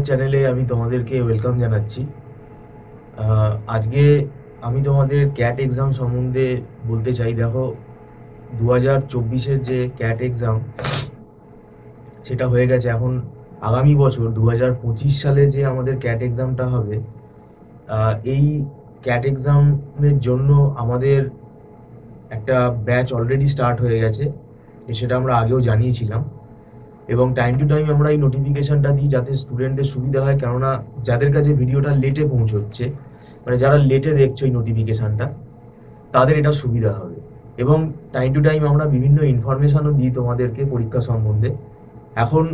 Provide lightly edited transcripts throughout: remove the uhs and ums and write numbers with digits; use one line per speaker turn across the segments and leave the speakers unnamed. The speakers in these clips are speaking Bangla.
চ্যানেলে আমি তোমাদেরকে ওয়েলকাম জানাচ্ছি। আজকে আমি তোমাদের ক্যাট এক্সাম সম্বন্ধে বলতে চাই। দেখো, 2024-এর যে ক্যাট এক্সাম সেটা হয়ে গেছে। এখন আগামী বছর 2025 সালে যে আমাদের ক্যাট এক্সামটা হবে, এই ক্যাট এক্সামের জন্য আমাদের একটা ব্যাচ অলরেডি স্টার্ট হয়ে গেছে। সেটা আমরা আগেও জানিয়েছিলাম এবং টাইম টু টাইম আমরা এই নোটিফিকেশনটা দিই যাতে স্টুডেন্টদের সুবিধা হয়। কেননা যাদের কাছে ভিডিওটা লেটে পৌঁছচ্ছে, মানে যারা লেটে দেখছো এই নোটিফিকেশনটা, তাদের এটা সুবিধা হবে। এবং টাইম টু টাইম আমরা বিভিন্ন ইনফরমেশনও দিই তোমাদেরকে পরীক্ষা সম্বন্ধে। এখন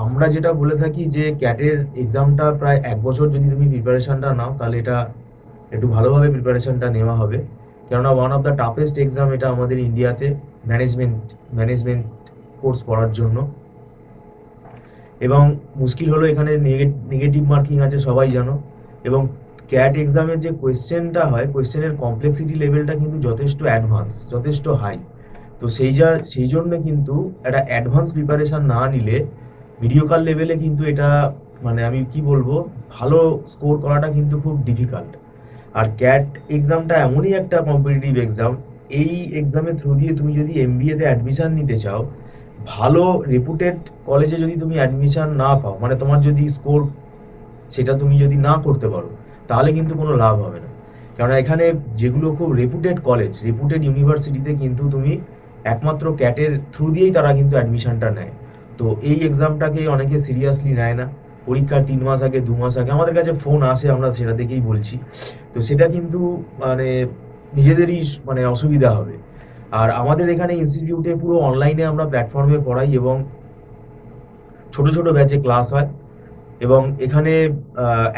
আমরা যেটা বলে থাকি যে ক্যাটের এক্সামটা প্রায় 1 বছর যদি তুমি প্রিপারেশনটা নাও, তাহলে এটা একটু ভালোভাবে প্রিপারেশনটা নেওয়া হবে। কেননা one of the toughest exam এটা আমাদের ইন্ডিয়াতে, ম্যানেজমেন্ট কোর্স পড়ার জন্য। এবং মুশকিল হলো এখানে নেগেটিভ মার্কিং আছে, সবাই জানো। এবং ক্যাট এক্সামের যে কোয়েশ্চেনটা হয়, কোয়েশ্চেনের কমপ্লেক্সিটি লেভেলটা কিন্তু যথেষ্ট অ্যাডভান্স, যথেষ্ট হাই। তো সেই জন্য কিন্তু একটা অ্যাডভান্স প্রিপারেশন না নিলে মিডিওকার লেভেলে কিন্তু এটা, মানে আমি কি বলবো, ভালো স্কোর করাটা কিন্তু খুব ডিফিকাল্ট। আর ক্যাট এক্সামটা এমনই একটা কম্পিটিটিভ এক্সাম, এই এক্সামের থ্রু দিয়ে তুমি যদি এমবিএতে অ্যাডমিশন নিতে চাও, ভালো রেপুটেড কলেজে যদি তুমি অ্যাডমিশন না পাও, মানে তোমার যদি স্কোর সেটা তুমি যদি না করতে পারো, তাহলে কিন্তু কোনো লাভ হবে না। কারণ এখানে যেগুলো খুব রেপুটেড কলেজ, রেপুটেড ইউনিভার্সিটিতে কিন্তু তুমি একমাত্র ক্যাটের থ্রু দিয়েই তারা কিন্তু অ্যাডমিশনটা নেয়। তো এই এক্সামটাকে অনেকে সিরিয়াসলি নেয় না। পরীক্ষার 3 মাস আগে, 2 মাস আগে আমাদের কাছে ফোন আসে, আমরা সেটা দেখেই বলছি। তো সেটা কিন্তু মানে নিজেদেরই মানে অসুবিধা হবে। আর আমাদের এখানে ইনস্টিটিউটে পুরো অনলাইনে আমরা প্ল্যাটফর্মে পড়াই এবং ছোট ছোট ব্যাচে ক্লাস হয়। এবং এখানে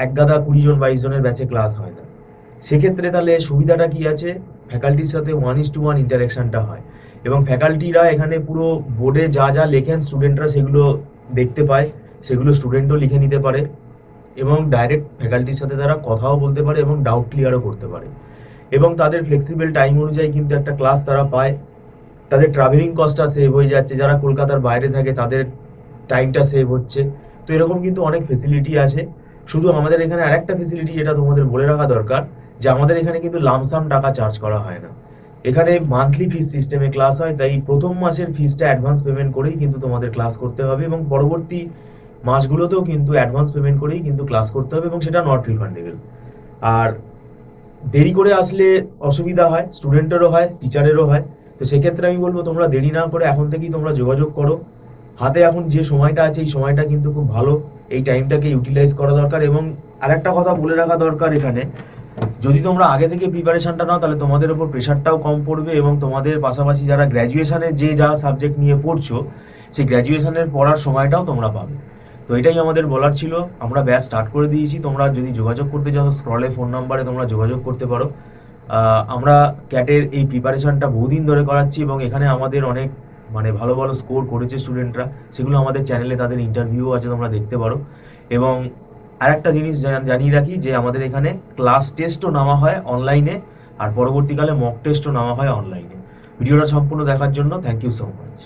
এক গাদা 20 জন 22 জনের ব্যাচে ক্লাস হয় না। সেক্ষেত্রে তাহলে সুবিধাটা কি আছে, ফ্যাকাল্টির সাথে 1:1 ইন্টারাকশনটা হয়। এবং ফ্যাকাল্টিরা এখানে পুরো বোর্ডে যা যা লেখেন স্টুডেন্টরা সেগুলো দেখতে পায়, সেগুলো স্টুডেন্টও লিখে নিতে পারে এবং ডাইরেক্ট ফ্যাকাল্টির সাথে তারা কথাও বলতে পারে এবং ডাউট ক্লিয়ারও করতে পারে। এবং তাদের ফ্লেক্সিবল টাইম অনুযায়ী কিন্তু একটা ক্লাস তারা পায়। তাদের ট্রাভেলিং কস্টটা সেভ হয়ে যাচ্ছে, যারা কলকাতার বাইরে থাকে তাদের টাইমটা সেভ হচ্ছে। তো এরকম কিন্তু অনেক ফেসিলিটি আছে। শুধু আমাদের এখানে আরেকটা ফেসিলিটি যেটা তোমাদের বলে রাখা দরকার, যে আমাদের এখানে কিন্তু লামসাম টাকা চার্জ করা হয় না। এখানে মান্থলি ফিস সিস্টেমে ক্লাস হয়, তাই প্রথম মাসের ফিসটা অ্যাডভান্স পেমেন্ট করেই কিন্তু তোমাদের ক্লাস করতে হবে এবং পরবর্তী মাসগুলোতেও কিন্তু অ্যাডভান্স পেমেন্ট করেই কিন্তু ক্লাস করতে হবে এবং সেটা নট রিফান্ডেবল। আর দেরি করে আসলে অসুবিধা হয়, স্টুডেন্টেরও হয়, টিচারেরও হয়। তো সেক্ষেত্রে আমি বলবো তোমরা দেরি না করে এখন থেকেই তোমরা যোগাযোগ করো। হাতে এখন যে সময়টা আছে এই সময়টা কিন্তু খুব ভালো, এই টাইমটাকে ইউটিলাইজ করা দরকার। এবং আরেকটা কথা বলে রাখা দরকার এখানে, যদি তোমরা আগে থেকে প্রিপারেশনটা নাও তাহলে তোমাদের উপর প্রেশারটাও কম পড়বে এবং তোমাদের পাশাপাশি যারা গ্র্যাজুয়েশনে যে যা সাবজেক্ট নিয়ে পড়ছো সেই গ্র্যাজুয়েশনের পড়ার সময়টাও তোমরা পাবে। তো এটাই আমাদের বলার ছিল। আমরা ব্যাচ স্টার্ট করে দিয়েছি, তোমরা যদি যোগাযোগ করতে চাও স্ক্রলে ফোন নাম্বারে তোমরা যোগাযোগ করতে পারো। আমরা ক্যাটের এই প্রিপারেশনটা বহুদিন ধরে করাচ্ছি এবং এখানে আমাদের অনেক মানে ভালো ভালো স্কোর করেছে স্টুডেন্টরা, সেগুলো আমাদের চ্যানেলে তাদের ইন্টারভিউ আছে, তোমরা দেখতে পারো। এবং আরেকটা জিনিস জানিয়ে রাখি যে আমাদের এখানে ক্লাস টেস্টও নেওয়া হয় অনলাইনে, আর পরবর্তীকালে মক টেস্টও নেওয়া হয় অনলাইনে। ভিডিওটা সম্পূর্ণ দেখার জন্য থ্যাংক ইউ সো মাচ।